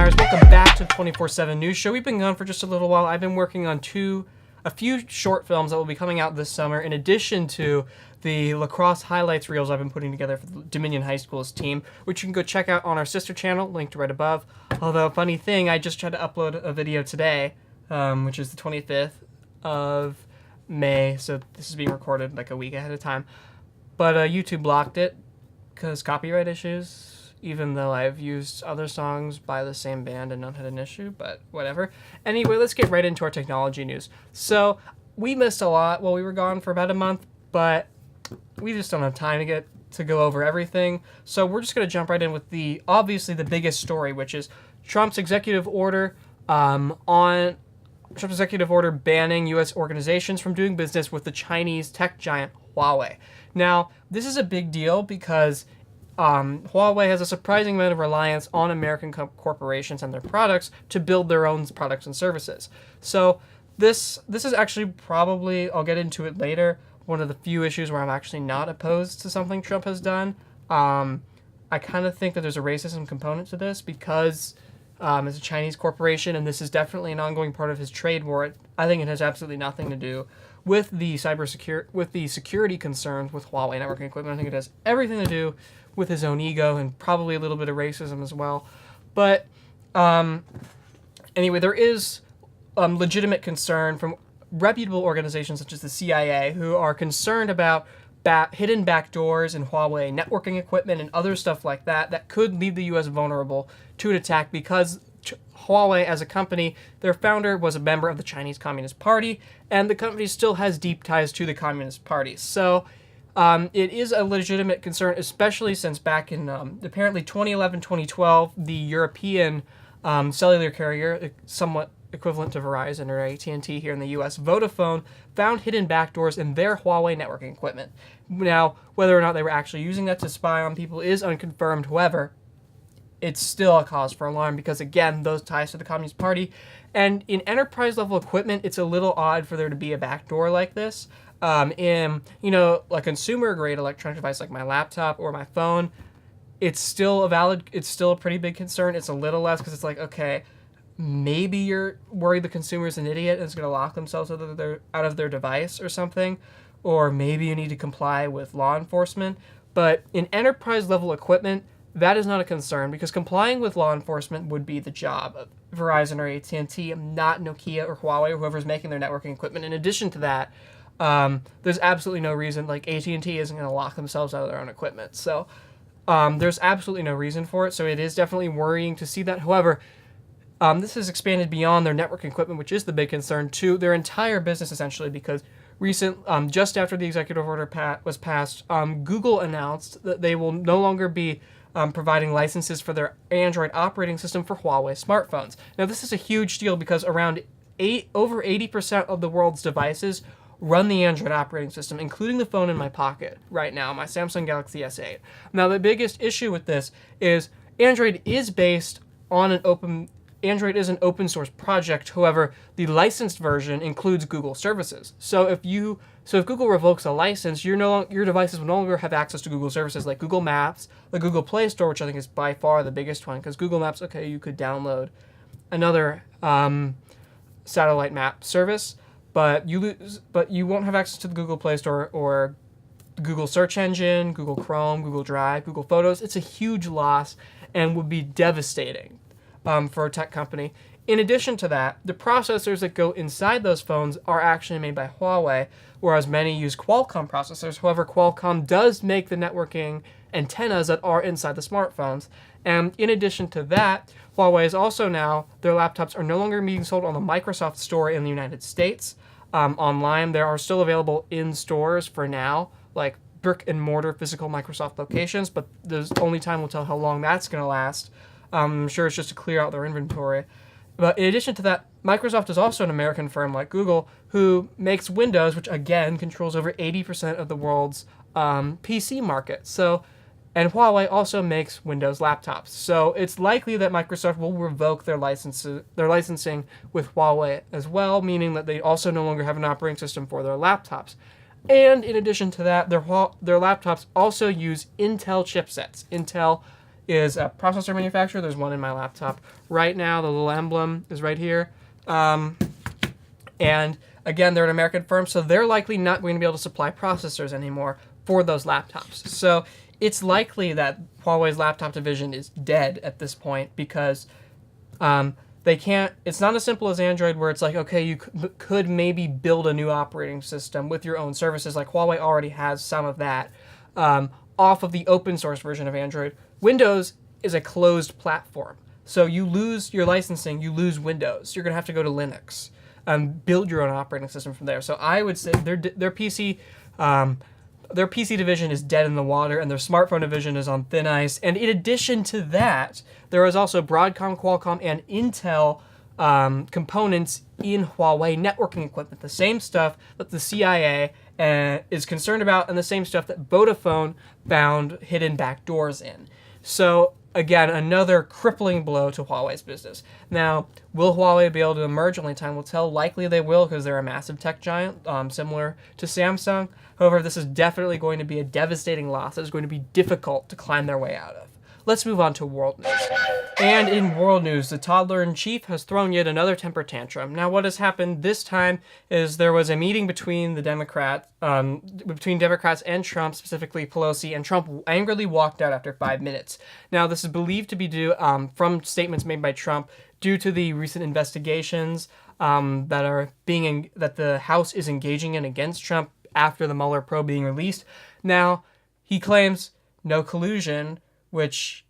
buyers, welcome back to the 24/7 News Show. We've been gone for just a little while. I've been working on a few short films that will be coming out this summer, in addition to the lacrosse highlights reels I've been putting together for the Dominion High School's team, which you can go check out on our sister channel, linked right above. Although, funny thing, I just tried to upload a video today, which is the 25th of May, so this is being recorded like a week ahead of time. But YouTube blocked it because copyright issues, even though I've used other songs by the same band and none had an issue, but whatever. Anyway, let's get right into our technology news. So, we missed a lot while we were gone for about a month, but we just don't have time to go over everything. So we're just going to jump right in with obviously the biggest story, which is Trump's executive order banning U.S. organizations from doing business with the Chinese tech giant Huawei. Now, this is a big deal because Huawei has a surprising amount of reliance on American corporations and their products to build their own products and services. So this is actually probably, I'll get into it later, one of the few issues where I'm actually not opposed to something Trump has done. I kind of think that there's a racism component to this because it's a Chinese corporation, and this is definitely an ongoing part of his trade war. I think it has absolutely nothing to do with the security concerns with Huawei networking equipment. I think it has everything to do with his own ego and probably a little bit of racism as well. But anyway, there is legitimate concern from reputable organizations such as the CIA, who are concerned about hidden backdoors in Huawei networking equipment and other stuff like that could leave the U.S. vulnerable to an attack because Huawei, as a company, their founder was a member of the Chinese Communist Party, and the company still has deep ties to the Communist Party. So it is a legitimate concern, especially since back in apparently 2011-2012, the European cellular carrier, somewhat equivalent to Verizon or AT&T here in the U.S., Vodafone, found hidden backdoors in their Huawei networking equipment. Now, whether or not they were actually using that to spy on people is unconfirmed. However, it's still a cause for alarm because, again, those ties to the Communist Party. And in enterprise-level equipment, it's a little odd for there to be a backdoor like this. In, a consumer-grade electronic device like my laptop or my phone, it's still a pretty big concern. It's a little less because it's like, okay, maybe you're worried the consumer's an idiot and is going to lock themselves out of their device or something, or maybe you need to comply with law enforcement. But in enterprise-level equipment, that is not a concern because complying with law enforcement would be the job of Verizon or AT&T, not Nokia or Huawei or whoever's making their networking equipment. In addition to that, there's absolutely no reason, like AT&T isn't going to lock themselves out of their own equipment. So there's absolutely no reason for it. So it is definitely worrying to see that. However, this has expanded beyond their networking equipment, which is the big concern, to their entire business, essentially, because just after the executive order was passed, Google announced that they will no longer be providing licenses for their Android operating system for Huawei smartphones. Now, this is a huge deal because over 80% of the world's devices run the Android operating system, including the phone in my pocket right now, my Samsung Galaxy S8. Now, the biggest issue with this is Android is an open source project. However, the licensed version includes Google services. So if Google revokes a license, your devices will no longer have access to Google services like Google Maps, the Google Play Store, which I think is by far the biggest one, because Google Maps, okay, you could download another satellite map service, but you won't have access to the Google Play Store or Google search engine, Google Chrome, Google Drive, Google Photos. It's a huge loss and would be devastating for a tech company. In addition to that, the processors that go inside those phones are actually made by Huawei, whereas many use Qualcomm processors. However, Qualcomm does make the networking antennas that are inside the smartphones. And in addition to that, Huawei is also now, their laptops are no longer being sold on the Microsoft Store in the United States. Online, they are still available in stores for now, like brick and mortar physical Microsoft locations, but there's only time will tell how long that's going to last. I'm sure it's just to clear out their inventory. But in addition to that, Microsoft is also an American firm like Google who makes Windows, which again controls over 80% of the world's PC market. And Huawei also makes Windows laptops. So it's likely that Microsoft will revoke their licensing with Huawei as well, meaning that they also no longer have an operating system for their laptops. And in addition to that, their laptops also use Intel chipsets. Intel is a processor manufacturer. There's one in my laptop right now. The little emblem is right here. And again, they're an American firm, so they're likely not going to be able to supply processors anymore for those laptops. So it's likely that Huawei's laptop division is dead at this point because they can't. It's not as simple as Android, where it's like, okay, you could maybe build a new operating system with your own services. Like Huawei already has some of that off of the open source version of Android. Windows is a closed platform, so you lose your licensing, you lose Windows. You're gonna have to go to Linux and build your own operating system from there. So I would say their PC. Their PC division is dead in the water, and their smartphone division is on thin ice. And in addition to that, there is also Broadcom, Qualcomm, and Intel components in Huawei networking equipment. The same stuff that the CIA is concerned about, and the same stuff that Vodafone found hidden backdoors in. So again, another crippling blow to Huawei's business. Now, will Huawei be able to emerge? Only time will tell. Likely they will, because they're a massive tech giant, similar to Samsung. However, this is definitely going to be a devastating loss that is going to be difficult to climb their way out of. Let's move on to world news. And in world news, the toddler-in-chief has thrown yet another temper tantrum. Now, what has happened this time is there was a meeting between Democrats and Trump, specifically Pelosi, and Trump angrily walked out after 5 minutes. Now, this is believed to be due from statements made by Trump due to the recent investigations that the House is engaging in against Trump after the Mueller probe being released. Now, he claims no collusion, which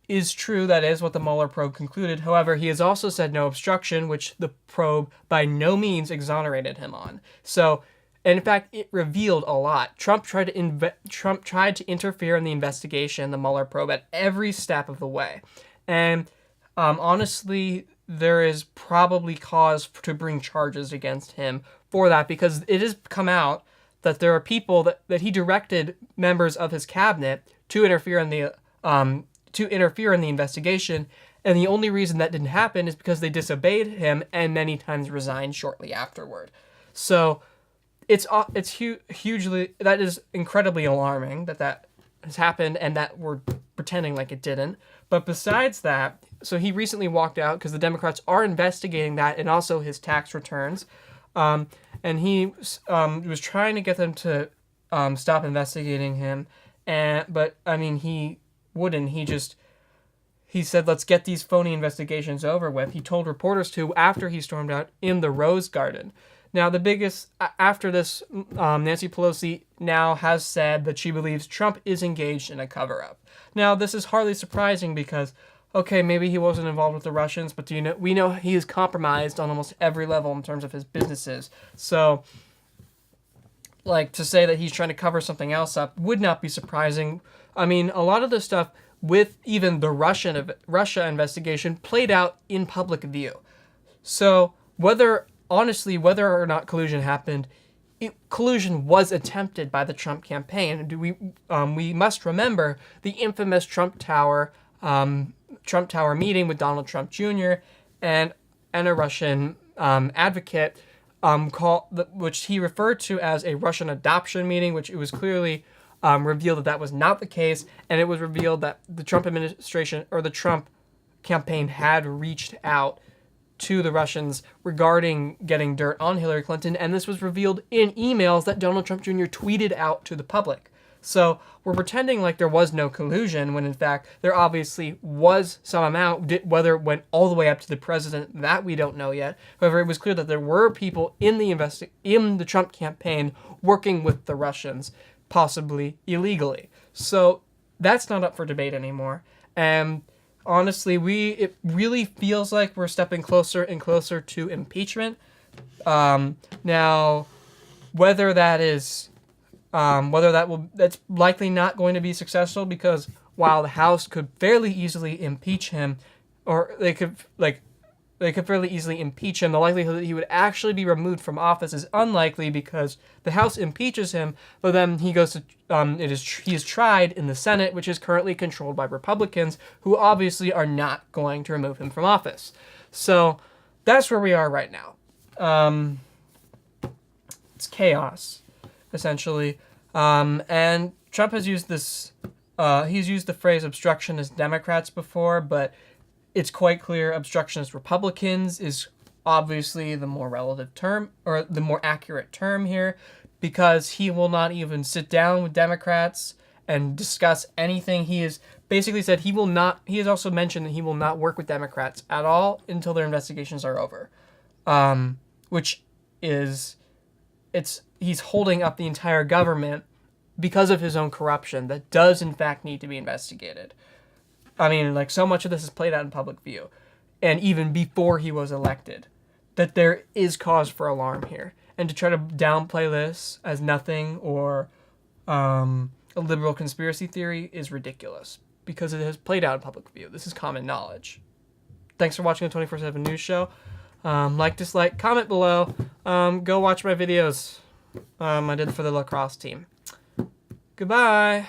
is true. That is what the Mueller probe concluded. However, he has also said no obstruction, which the probe by no means exonerated him on. So, and in fact, it revealed a lot. Trump tried to interfere in the investigation, the Mueller probe, at every step of the way. And honestly, there is probably cause to bring charges against him for that, because it has come out that there are people that he directed members of his cabinet to interfere in the investigation, and the only reason that didn't happen is because they disobeyed him and many times resigned shortly afterward. So it's hugely, that is incredibly alarming that has happened and that we're pretending like it didn't. But besides that, so he recently walked out because the Democrats are investigating that and also his tax returns. And he was trying to get them to stop investigating him, but I mean, he wouldn't. He said, let's get these phony investigations over with. He told reporters to after he stormed out in the Rose Garden. Now, the biggest after this, Nancy Pelosi now has said that she believes Trump is engaged in a cover-up. Now, this is hardly surprising because, okay, maybe he wasn't involved with the Russians, but we know he is compromised on almost every level in terms of his businesses. So, like, to say that he's trying to cover something else up would not be surprising. I mean, a lot of the stuff with even the Russia investigation played out in public view. So, whether or not collusion happened, collusion was attempted by the Trump campaign. We must remember the infamous Trump Tower meeting with Donald Trump Jr. and a Russian advocate, which he referred to as a Russian adoption meeting, which it was clearly revealed that was not the case, and it was revealed that the Trump administration or the Trump campaign had reached out to the Russians regarding getting dirt on Hillary Clinton, and this was revealed in emails that Donald Trump Jr. tweeted out to the public. So we're pretending like there was no collusion when in fact there obviously was some amount. Whether it went all the way up to the president, that we don't know yet. However, it was clear that there were people in the Trump campaign working with the Russians, possibly illegally. So that's not up for debate anymore. And honestly, it really feels like we're stepping closer and closer to impeachment. Now, whether that's likely not going to be successful, because while the House could fairly easily impeach him, or they could fairly easily impeach him, the likelihood that he would actually be removed from office is unlikely, because the House impeaches him, but then he goes to he is tried in the Senate, which is currently controlled by Republicans, who obviously are not going to remove him from office. So that's where we are right now. It's chaos, essentially. And Trump has used this He's used the phrase obstructionist Democrats before, but it's quite clear obstructionist Republicans is obviously the more relative term, or the more accurate term here, because he will not even sit down with Democrats and discuss anything. He has basically said he will not, he has also mentioned that he will not work with Democrats at all until their investigations are over. Which is, he's holding up the entire government because of his own corruption that does in fact need to be investigated. I mean, like, so much of this is played out in public view, and even before he was elected, that there is cause for alarm here. And to try to downplay this as nothing or a liberal conspiracy theory is ridiculous, because it has played out in public view. This is common knowledge. Thanks for watching the 24/7 News Show. Like, dislike, comment below. Go watch my videos I did for the lacrosse team. Goodbye.